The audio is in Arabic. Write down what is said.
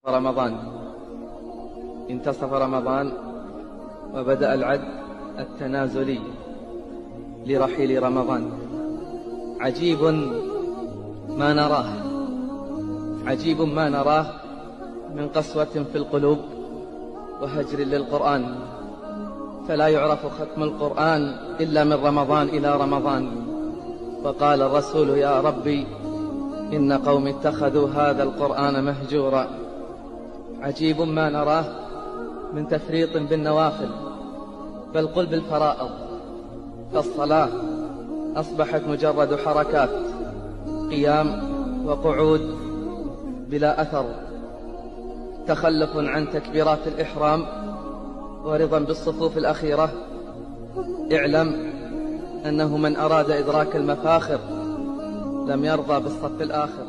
رمضان. انتصف رمضان وبدأ العد التنازلي لرحيل رمضان. عجيب ما نراه، عجيب ما نراه من قسوة في القلوب وهجر للقرآن، فلا يعرف ختم القرآن إلا من رمضان إلى رمضان. وقال الرسول: يا ربي إن قوم اتخذوا هذا القرآن مهجورا. عجيب ما نراه من تفريط بالنوافل، بل قل بالفرائض، فالصلاة أصبحت مجرد حركات، قيام وقعود بلا أثر، تخلف عن تكبيرات الإحرام ورضا بالصفوف الأخيرة. اعلم أنه من أراد إدراك المفاخر لم يرضى بالصف الآخر.